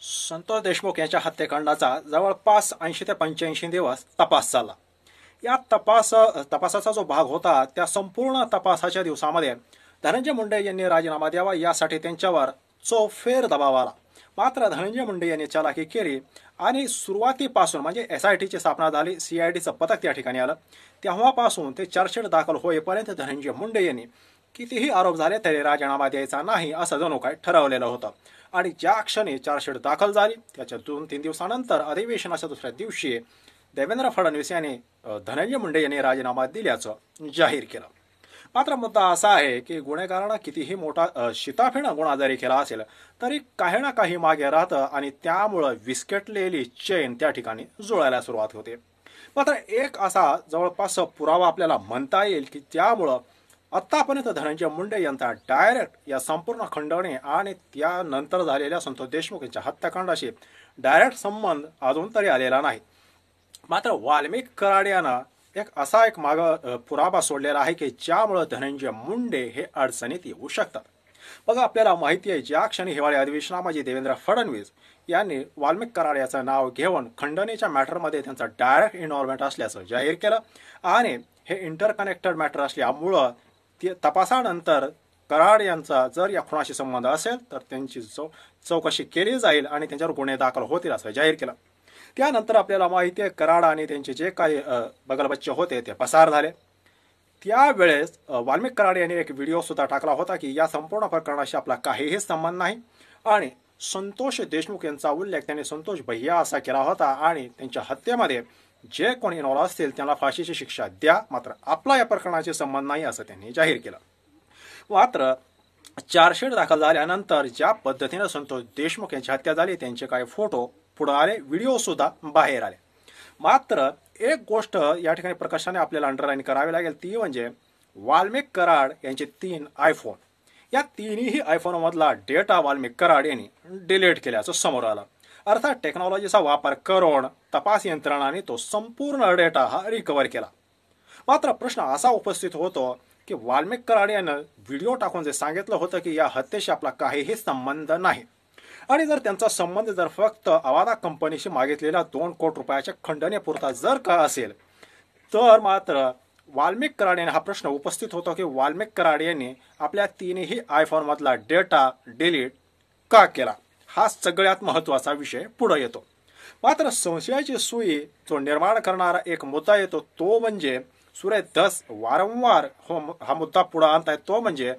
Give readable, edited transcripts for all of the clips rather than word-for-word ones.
संतोष देशमुख यांच्या हत्येकांडाचा जवळपास 80 ते 85 दिवस तपास झाला। या तपासाचा जो भाग होता त्या संपूर्ण तपासाच्या दिवसामध्ये धनंजय मुंडे यांनी राजीनामा द्यावा यासाठी त्यांच्यावर चौफेर दबाव आला। मात्र धनंजय मुंडे यांनी चालाकी केली आणि सुरुवातीपासून म्हणजे SITची स्थापना झाली, CIDचं पथक त्या ठिकाणी आलं, तेव्हापासून ते चार्जशीट दाखल होईपर्यंत धनंजय मुंडे यांनी कितीही आरोप झाले तरी राजीनामा द्यायचा नाही असं जणू काय ठरवलेलं होतं। आणि ज्या क्षणी चार्जशीट दाखल झाली त्याच्या 2-3 दिवसानंतर अधिवेशनाच्या दुसऱ्या दिवशी देवेंद्र फडणवीस यांनी धनंजय मुंडे यांनी राजीनामा दिल्याचं जाहीर केलं। मात्र मुद्दा असा आहे की गुन्हेगारानं कितीही मोठा शिताफीनं गुन्हा जरी केला असेल तरी काही ना काही मागे राहतं आणि त्यामुळं विस्कटलेली चेन त्या ठिकाणी जुळायला सुरुवात होते। मात्र एक असा जवळपास पुरावा आपल्याला म्हणता येईल की त्यामुळं आतापर्यंत धनंजय मुंडे यांचा डायरेक्ट या संपूर्ण खंडणी आणि त्यानंतर झालेल्या संतोष देशमुख यांच्या हत्याकांडाशी डायरेक्ट संबंध अजून तरी आलेला नाही। मात्र वाल्मिक कराड यांना एक पुरावा सोडलेला आहे की ज्यामुळे धनंजय मुंडे हे अडचणीत येऊ शकतात। बघा, आपल्याला माहिती आहे ज्या क्षणी हिवाळी अधिवेशनामध्ये देवेंद्र फडणवीस यांनी वाल्मिक कराड याचं नाव घेऊन खंडणीच्या मॅटरमध्ये त्यांचा डायरेक्ट इन्व्हॉल्वमेंट असल्याचं जाहीर केलं आणि हे इंटरकनेक्टेड मॅटर असल्यामुळं तपासानंतर कराड यांचा जर या खुनाशी संबंध असेल तर त्यांची चौकशी केली जाईल आणि त्यांच्यावर गुन्हे दाखल होतील असं जाहीर केलं। त्यानंतर आपल्याला माहिती आहे कराड आणि त्यांचे जे काही बगलबच्चे होते ते पसार झाले। त्यावेळेस वाल्मिक कराड यांनी एक व्हिडिओ सुद्धा टाकला होता की या संपूर्ण प्रकरणाशी आपला काहीही संबंध नाही आणि संतोष देशमुख यांचा उल्लेख त्यांनी संतोष भैया असा केला होता आणि त्यांच्या हत्येमध्ये जे कोणी इन्व्हॉल्व असतील त्यांना फाशीची शिक्षा द्या, मात्र आपला या प्रकरणाशी संबंध नाही असं त्यांनी जाहीर केलं। मात्र चार्जशीट दाखल झाल्यानंतर ज्या पद्धतीने संतोष देशमुख यांची हत्या झाली त्यांचे काही फोटो पुढे आले, व्हिडिओ सुद्धा बाहेर आले। मात्र एक गोष्ट या ठिकाणी प्रकाशाने आपल्याला अंडरलाईन करावी लागेल ती म्हणजे वाल्मिक कराड यांचे 3 आयफोन, या तिन्ही आयफोन मधला डेटा वाल्मिक कराड यांनी डिलीट केल्याचं समोर आलं। अर्थात टेक्नॉलॉजीचा वापर करून तपास यंत्रणाने तो संपूर्ण डेटा हा रिकव्हर केला। मात्र प्रश्न असा उपस्थित होतो की वाल्मिक कराड यानं व्हिडिओ टाकून जे सांगितलं होतं की या हत्येशी आपला काहीही संबंध नाही आणि जर त्यांचा संबंध जर फक्त अवादा कंपनीशी मागितलेल्या 2 कोटी रुपयाच्या खंडणीपुरता जर का असेल तर मात्र वाल्मिक कराड यांना हा प्रश्न उपस्थित होतो की वाल्मिक कराड यांनी आपल्या 3ही आयफोन मधला डेटा डिलीट का केला, हा सगळ्यात महत्त्वाचा विषय पुढे येतो। मात्र संशयाची सुई जो निर्माण करणारा एक मुद्दा येतो तो म्हणजे सुरेश धस वारंवार हा मुद्दा पुढे आणताय तो म्हणजे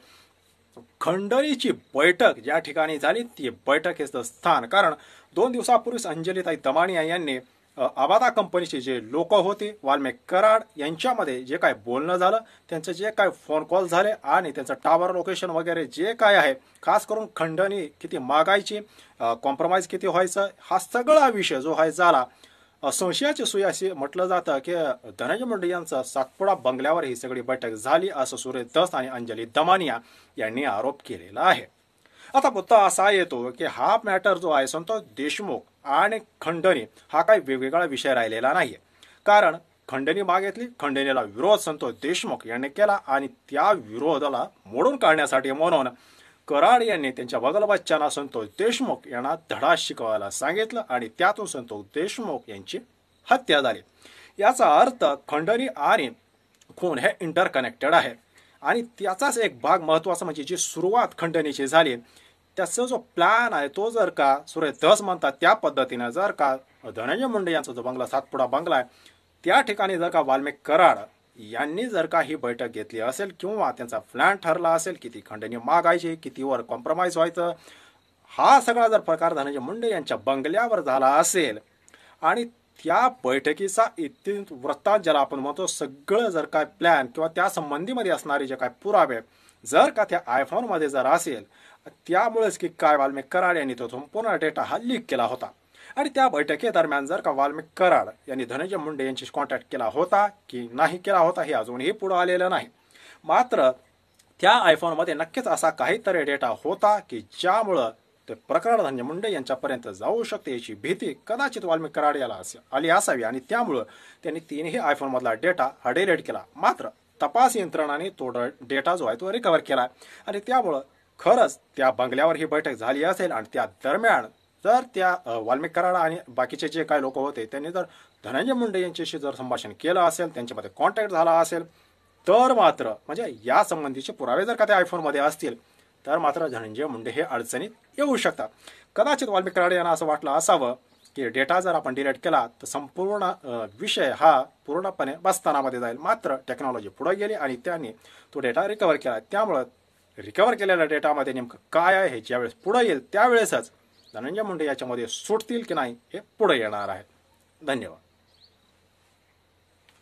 खंडणीची बैठक ज्या ठिकाणी झाली ती बैठकीचं स्थान। कारण 2 दिवसापूर्वीच अंजलीताई दमानिया यांनी अवादा कंपनीचे जे लोक होते वाल्मिक कराड यांच्यामध्ये जे काय बोलणं झालं, त्यांचे जे काय फोन कॉल झाले आणि त्यांचं टावर लोकेशन वगैरे जे काय आहे, खास करून खंडणी किती मागायची, कॉम्प्रोमाइज किती व्हायचं, हा सगळा विषय जो आहे झाला। संशयाची सुई अशी म्हटलं जातं की धनंजय मुंडे यांचा सातपुडा बंगल्यावर ही सगळी बैठक झाली असं सुरेश धस आणि अंजली दमानिया यांनी आरोप केलेला आहे। आता मुद्दा असा येतो की हा मॅटर जो आहे संतोष देशमुख आणि खंडणी हा काही वेगवेगळा विषय राहिलेला नाहीये। कारण खंडणी मागितली, खंडणीला विरोध संतोष देशमुख यांनी केला आणि त्या विरोधाला मोडून काढण्यासाठी म्हणून कराड यांनी त्यांच्या बगलबच्च्यांना संतोष देशमुख यांना धडा शिकवायला सांगितलं आणि त्यातून संतोष देशमुख यांची हत्या झाली। याचा अर्थ खंडणी आणि खून हे इंटरकनेक्टेड आहे आणि त्याचाच एक भाग महत्त्वाचा म्हणजे जी सुरुवात खंडणीची झाली त्याचा जो प्लॅन आहे तो जर का सुरेश धस म्हणतात त्या पद्धतीने जर का धनंजय मुंडे यांचा जो बंगला सातपुडा बंगला आहे त्या ठिकाणी जर का वाल्मिक कराड यांनी जर का ही बैठक घेतली असेल किंवा त्यांचा प्लॅन ठरला असेल किती खंडणी मागायची, कितीवर कॉम्प्रोमाइज व्हायचं, हा सगळा जर प्रकार धनंजय मुंडे यांच्या बंगल्यावर झाला असेल आणि त्या बैठकीचा वृत्तांत ज्याला आपण म्हणतो सगळं जर काय प्लॅन किंवा त्या संबंधीमध्ये असणारे जे काय पुरावे जर का त्या आयफोन मध्ये जर असेल त्यामुळेच की काय वाल्मिक कराड यांनी तो संपूर्ण डेटा हा लीक केला होता आणि त्या बैठकीदरम्यान जर का वाल्मिक कराड यांनी धनंजय मुंडे यांची कॉन्टॅक्ट केला होता की नाही केला होता हे अजूनही पुढे आलेलं नाही। मात्र त्या आयफोन मध्ये नक्कीच असा काहीतरी डेटा होता की ज्यामुळं ते प्रकरण धनंजय मुंडे यांच्यापर्यंत जाऊ शकते याची भीती कदाचित वाल्मिक कराड याला आली असावी आणि त्यामुळं त्यांनी 3ही आयफोन मधला डेटा हा डिलीट केला। मात्र तपास यंत्रणाने तो डेटा जो आहे तो रिकव्हर केला आणि त्यामुळं खरंच त्या बंगल्यावर ही बैठक झाली असेल आणि त्या दरम्यान जर त्या वाल्मिक कराड आणि बाकीचे जे काही लोक होते त्यांनी जर धनंजय मुंडे यांच्याशी जर संभाषण केलं असेल, त्यांच्यामध्ये कॉन्टॅक्ट झाला असेल, तर मात्र म्हणजे या संबंधीचे पुरावे जर का त्या आयफोनमध्ये असतील तर मात्र धनंजय मुंडे हे अडचणीत येऊ शकतात. कदाचित वाल्मिक कराड यांना असं वाटलं असावं की डेटा जर आपण डिलीट केला तर संपूर्ण विषय हा पूर्णपणे बस्तानामध्ये जाईल. मात्र टेक्नॉलॉजी पुढे गेली आणि त्यांनी तो डेटा रिकवर केला. त्यामुळं रिकवर केलेल्या डेटामध्ये नेमकं काय आहे हे ज्यावेळेस पुढे येईल त्यावेळेसच धनंजय मुंडे याच्यामध्ये सुटतील की नाही हे पुढे येणार आहे. धन्यवाद.